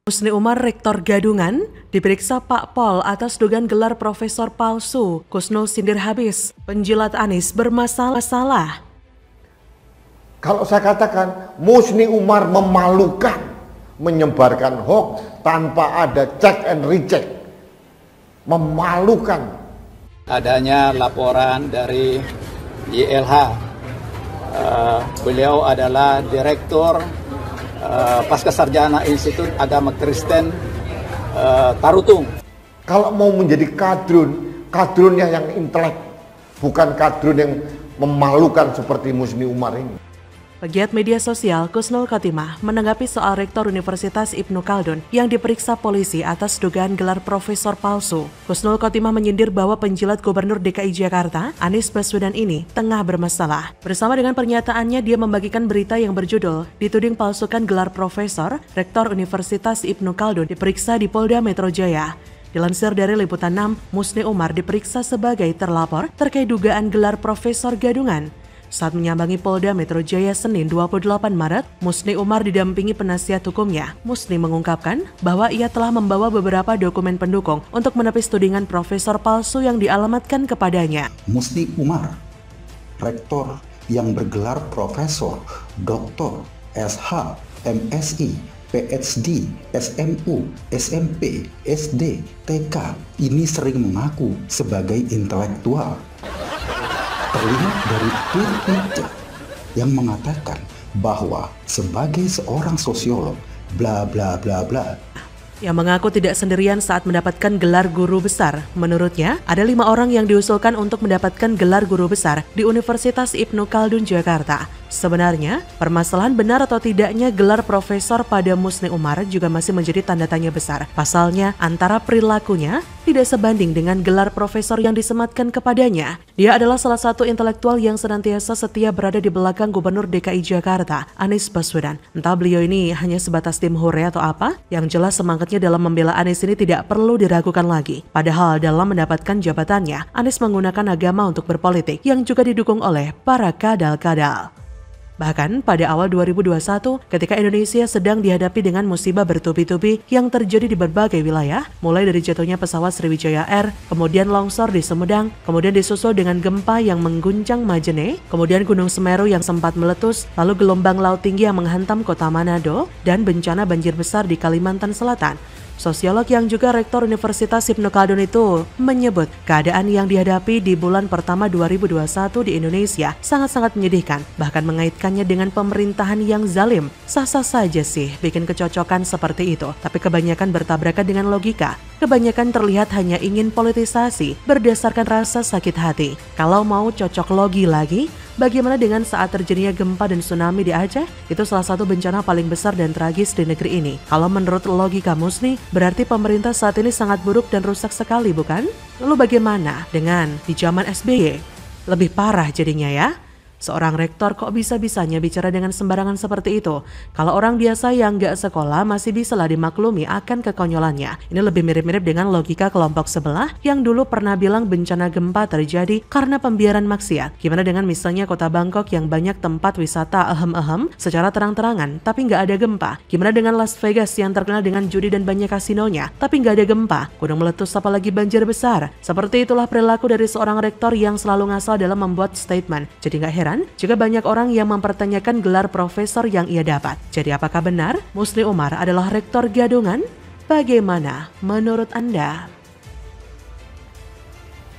Musni Umar, Rektor Gadungan, diperiksa Pak Pol atas dugaan gelar profesor palsu. Kusnul sindir habis, penjilat Anies bermasalah. Kalau saya katakan Musni Umar memalukan, menyebarkan hoax tanpa ada check and recheck, memalukan. Adanya laporan dari YLH, beliau adalah Direktur Pascasarjana Institut Agama Kristen Tarutung. Kalau mau menjadi kadrunnya yang intelek, bukan kadrun yang memalukan seperti Musni Umar ini. Pegiat media sosial Kusnul Khotimah menanggapi soal Rektor Universitas Ibnu Khaldun yang diperiksa polisi atas dugaan gelar profesor palsu. Kusnul Khotimah menyindir bahwa penjilat Gubernur DKI Jakarta, Anies Baswedan ini tengah bermasalah. Bersama dengan pernyataannya, dia membagikan berita yang berjudul dituding palsukan gelar profesor, Rektor Universitas Ibnu Khaldun diperiksa di Polda Metro Jaya. Dilansir dari Liputan 6, Musni Umar diperiksa sebagai terlapor terkait dugaan gelar profesor Gadungan. Saat menyambangi Polda Metro Jaya Senin 28 Maret, Musni Umar didampingi penasihat hukumnya. Musni mengungkapkan bahwa ia telah membawa beberapa dokumen pendukung untuk menepis tudingan profesor palsu yang dialamatkan kepadanya. Musni Umar, rektor yang bergelar profesor, doktor, SH, MSI, PhD, SMU, SMP, SD, TK, ini sering mengaku sebagai intelektual. Terlihat dari tweet itu yang mengatakan bahwa sebagai seorang sosiolog, bla bla bla bla. Yang mengaku tidak sendirian saat mendapatkan gelar guru besar. Menurutnya, ada 5 orang yang diusulkan untuk mendapatkan gelar guru besar di Universitas Ibnu Khaldun, Jakarta. Sebenarnya, permasalahan benar atau tidaknya gelar profesor pada Musni Umar juga masih menjadi tanda tanya besar. Pasalnya, antara perilakunya tidak sebanding dengan gelar profesor yang disematkan kepadanya. Dia adalah salah satu intelektual yang senantiasa setia berada di belakang Gubernur DKI Jakarta, Anies Baswedan. Entah beliau ini hanya sebatas tim hore atau apa, yang jelas semangatnya dalam membela Anies ini tidak perlu diragukan lagi. Padahal dalam mendapatkan jabatannya, Anies menggunakan agama untuk berpolitik yang juga didukung oleh para kadal-kadal. Bahkan pada awal 2021, ketika Indonesia sedang dihadapi dengan musibah bertubi-tubi yang terjadi di berbagai wilayah, mulai dari jatuhnya pesawat Sriwijaya Air, kemudian longsor di Sumedang, kemudian disusul dengan gempa yang mengguncang Majene, kemudian Gunung Semeru yang sempat meletus, lalu gelombang laut tinggi yang menghantam kota Manado, dan bencana banjir besar di Kalimantan Selatan. Sosiolog yang juga Rektor Universitas Ibnu Khaldun itu menyebut keadaan yang dihadapi di bulan pertama 2021 di Indonesia sangat-sangat menyedihkan, bahkan mengaitkannya dengan pemerintahan yang zalim. Sah-sah saja sih bikin kecocokan seperti itu, tapi kebanyakan bertabrakan dengan logika. Kebanyakan terlihat hanya ingin politisasi berdasarkan rasa sakit hati. Kalau mau cocok logi lagi, bagaimana dengan saat terjadinya gempa dan tsunami di Aceh? Itu salah satu bencana paling besar dan tragis di negeri ini. Kalau menurut logika Musni, berarti pemerintah saat ini sangat buruk dan rusak sekali, bukan? Lalu bagaimana dengan di zaman SBY? Lebih parah jadinya ya. Seorang rektor kok bisa-bisanya bicara dengan sembarangan seperti itu? Kalau orang biasa yang nggak sekolah masih bisalah dimaklumi akan kekonyolannya. Ini lebih mirip-mirip dengan logika kelompok sebelah yang dulu pernah bilang bencana gempa terjadi karena pembiaran maksiat. Gimana dengan misalnya kota Bangkok yang banyak tempat wisata secara terang-terangan tapi nggak ada gempa? Gimana dengan Las Vegas yang terkenal dengan judi dan banyak kasinonya tapi nggak ada gempa? Gunung meletus apalagi banjir besar? Seperti itulah perilaku dari seorang rektor yang selalu ngasal dalam membuat statement. Jadi nggak heran juga banyak orang yang mempertanyakan gelar profesor yang ia dapat. Jadi apakah benar Musni Umar adalah Rektor Gadungan? Bagaimana menurut Anda?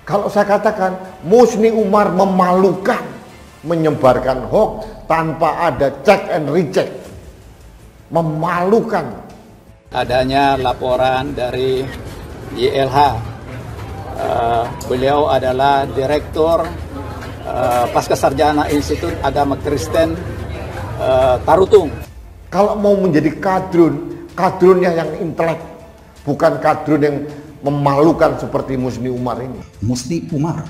Kalau saya katakan Musni Umar memalukan, menyebarkan hoax tanpa ada check and recheck, memalukan. Adanya laporan dari YLH, beliau adalah Direktur Pascasarjana Institut Agama Kristen Tarutung. Kalau mau menjadi kadrunnya yang intelek, bukan kadrun yang memalukan seperti Musni Umar ini. Musni Umar,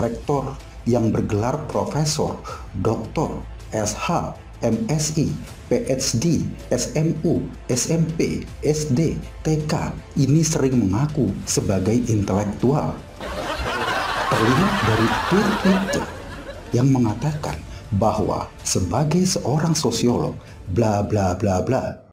rektor yang bergelar profesor, doktor, SH, MSI, PhD, SMU, SMP, SD, TK, ini sering mengaku sebagai intelektual. Terlihat dari tweet itu yang mengatakan bahwa sebagai seorang sosiolog, bla bla bla bla.